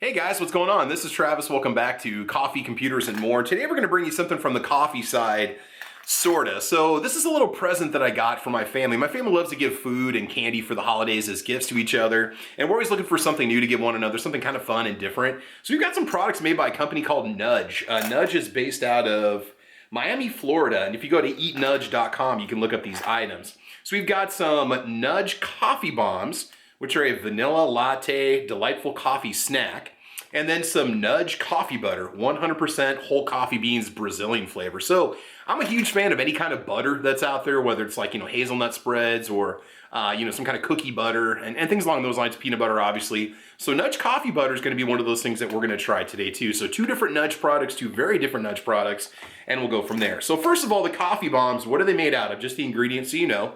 Hey guys, what's going on? This is Travis. Welcome back to Coffee, Computers, and More. Today we're going to bring you something from the coffee side, sorta. So this is a little present that I got for my family. My family loves to give food and candy for the holidays as gifts to each other, and we're always looking for something new to give one another, something kind of fun and different. So we've got some products made by a company called Nudge. Nudge is based out of Miami, Florida, and if you go to eatnudge.com, you can look up these items. So we've got some Nudge coffee bombs, which are a vanilla latte, delightful coffee snack. And then some Nudge coffee butter, 100% whole coffee beans, Brazilian flavor. So I'm a huge fan of any kind of butter that's out there, whether it's like, hazelnut spreads or, some kind of cookie butter and things along those lines, peanut butter, obviously. So Nudge coffee butter is gonna be one of those things that we're gonna try today too. So two different Nudge products, two very different Nudge products, and we'll go from there. So first of all, the coffee bombs, what are they made out of? Just the ingredients so you know,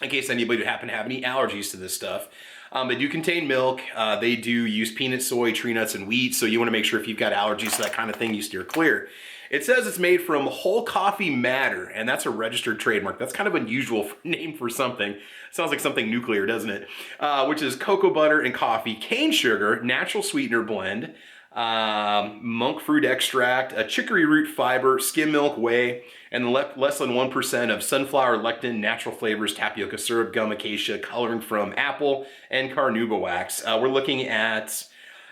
in case anybody would happen to have any allergies to this stuff. They do contain milk. They do use peanut, soy, tree nuts, and wheat. So you want to make sure if you've got allergies to that kind of thing, you steer clear. It says it's made from whole coffee matter, and that's a registered trademark. That's kind of unusual name for something. Sounds like something nuclear, doesn't it? Which is cocoa butter and coffee, cane sugar, natural sweetener blend, monk fruit extract, a chicory root fiber, skim milk, whey, and less than 1% of sunflower lectin, natural flavors, tapioca syrup, gum, acacia, coloring from apple, and carnauba wax. We're looking at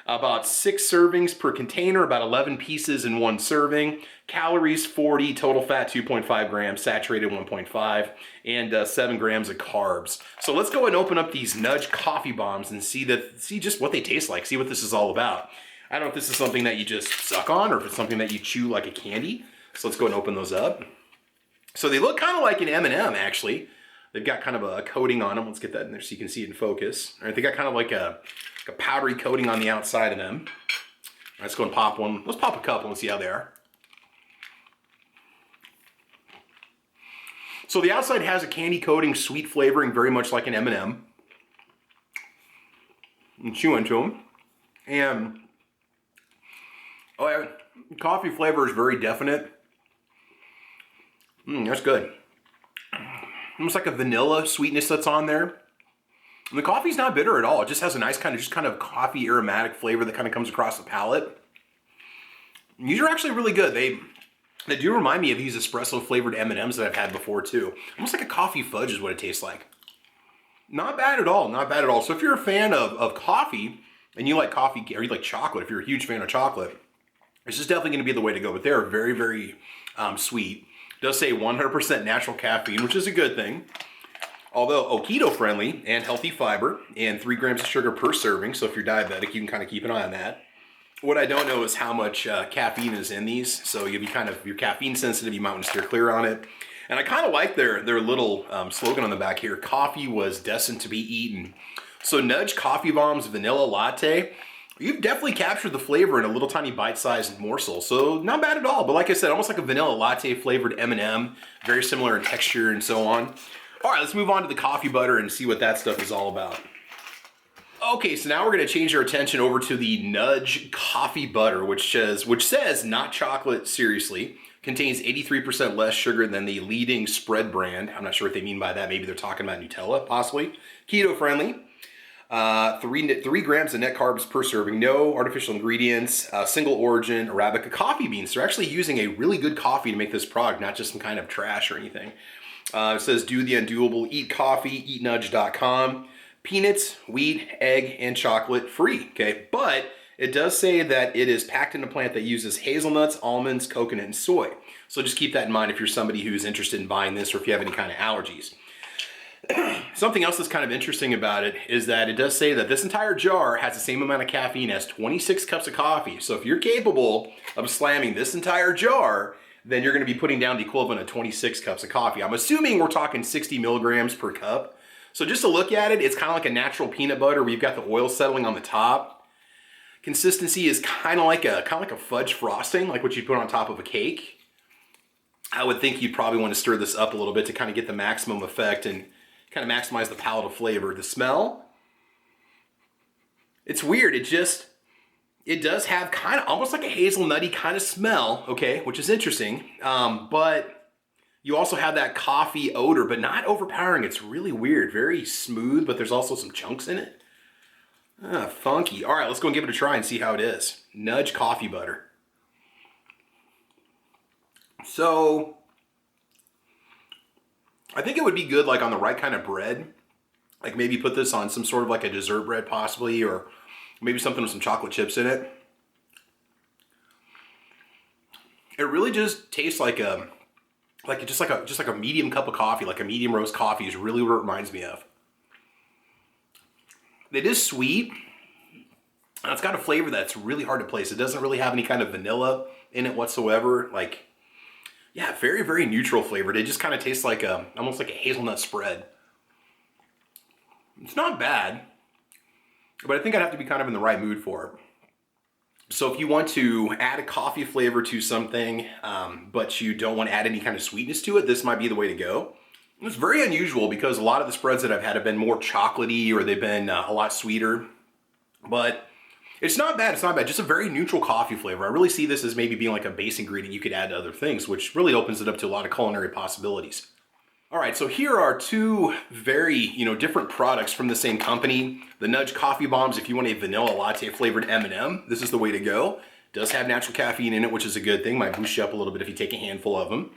about 6 servings per container, about 11 pieces in one serving. Calories 40, total fat 2.5 grams, saturated 1.5, and 7 grams of carbs. So let's go and open up these Nudge coffee bombs and see just what they taste like, see what this is all about. I don't know if this is something that you just suck on or if it's something that you chew like a candy. So let's go and open those up. So they look kind of like an M&M actually. They've got kind of a coating on them. Let's get that in there so you can see it in focus. All right, they got kind of like a powdery coating on the outside of them. Let's go and pop one. Let's pop a couple and see how they are. So the outside has a candy coating, sweet flavoring, very much like an M&M. And chew into them. And oh yeah, coffee flavor is very definite. That's good. Almost like a vanilla sweetness that's on there. And the coffee's not bitter at all. It just has a nice kind of coffee aromatic flavor that kind of comes across the palate. And these are actually really good. They do remind me of these espresso flavored M&Ms that I've had before too. Almost like a coffee fudge is what it tastes like. Not bad at all, not bad at all. So if you're a fan of coffee and you like coffee, or you like chocolate, if you're a huge fan of chocolate, this is definitely gonna be the way to go. But they're very, very sweet. It does say 100% natural caffeine, which is a good thing. Although keto friendly and healthy fiber and 3 grams of sugar per serving. So if you're diabetic, you can kind of keep an eye on that. What I don't know is how much caffeine is in these. So you'll be if you're caffeine sensitive, you might want to steer clear on it. And I kind of like their little slogan on the back here. Coffee was destined to be eaten. So Nudge Coffee Bombs Vanilla Latte. You've definitely captured the flavor in a little tiny bite-sized morsel, so not bad at all. But like I said, almost like a vanilla latte flavored M&M, very similar in texture and so on. All right, let's move on to the coffee butter and see what that stuff is all about. Okay, so now we're gonna change our attention over to the Nudge coffee butter, which says not chocolate, seriously. Contains 83% less sugar than the leading spread brand. I'm not sure what they mean by that. Maybe they're talking about Nutella, possibly. Keto friendly. 3 grams of net carbs per serving, no artificial ingredients, single origin Arabica coffee beans. They're actually using a really good coffee to make this product, not just some kind of trash or anything. It says do the undoable, eat coffee, eatnudge.com, peanuts, wheat, egg, and chocolate free, okay? But it does say that it is packed in a plant that uses hazelnuts, almonds, coconut, and soy. So just keep that in mind if you're somebody who's interested in buying this or if you have any kind of allergies. Something else that's kind of interesting about it is that it does say that this entire jar has the same amount of caffeine as 26 cups of coffee. So if you're capable of slamming this entire jar, then you're going to be putting down the equivalent of 26 cups of coffee. I'm assuming we're talking 60 milligrams per cup. So just to look at it, it's kind of like a natural peanut butter where you've got the oil settling on the top. Consistency is kind of like a fudge frosting, like what you put on top of a cake. I would think you'd probably want to stir this up a little bit to kind of get the maximum effect and kind of maximize the palate of flavor. The smell, it's weird. It does have kind of almost like a hazelnutty kind of smell, okay, which is interesting. But you also have that coffee odor, but not overpowering. It's really weird, very smooth, but there's also some chunks in it. Funky. All right, let's go and give it a try and see how it is. Nudge coffee butter. So, I think it would be good like on the right kind of bread. Like maybe put this on some sort of like a dessert bread possibly, or maybe something with some chocolate chips in it. It really just tastes like just like a medium cup of coffee, like a medium roast coffee is really what it reminds me of. It is sweet, and it's got a flavor that's really hard to place. It doesn't really have any kind of vanilla in it whatsoever. Like, yeah, very, very neutral flavored. It just kind of tastes like almost like a hazelnut spread. It's not bad, but I think I'd have to be kind of in the right mood for it. So if you want to add a coffee flavor to something, but you don't want to add any kind of sweetness to it, this might be the way to go. It's very unusual because a lot of the spreads that I've had have been more chocolatey or they've been a lot sweeter. But it's not bad, it's not bad. Just a very neutral coffee flavor. I really see this as maybe being like a base ingredient you could add to other things, which really opens it up to a lot of culinary possibilities. All right, so here are two very, different products from the same company. The Nudge Coffee Bombs, if you want a vanilla latte flavored M&M, this is the way to go. It does have natural caffeine in it, which is a good thing. Might boost you up a little bit if you take a handful of them.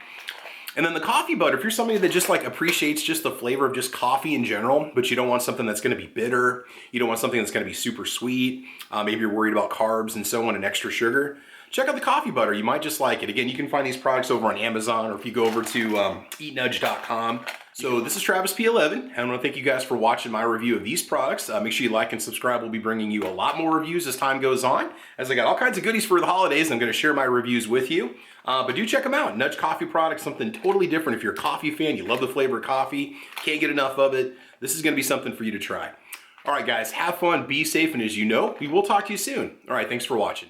And then the coffee butter, if you're somebody that just like appreciates just the flavor of just coffee in general, but you don't want something that's gonna be bitter, you don't want something that's gonna be super sweet, maybe you're worried about carbs and so on and extra sugar, check out the coffee butter. You might just like it. Again, you can find these products over on Amazon or if you go over to eatnudge.com. So this is Travis P11. I want to thank you guys for watching my review of these products. Make sure you like and subscribe. We'll be bringing you a lot more reviews as time goes on, as I got all kinds of goodies for the holidays. I'm going to share my reviews with you. But do check them out. Nudge Coffee products, something totally different. If you're a coffee fan, you love the flavor of coffee, can't get enough of it, this is going to be something for you to try. All right, guys, have fun, be safe, and as you know, we will talk to you soon. All right, thanks for watching.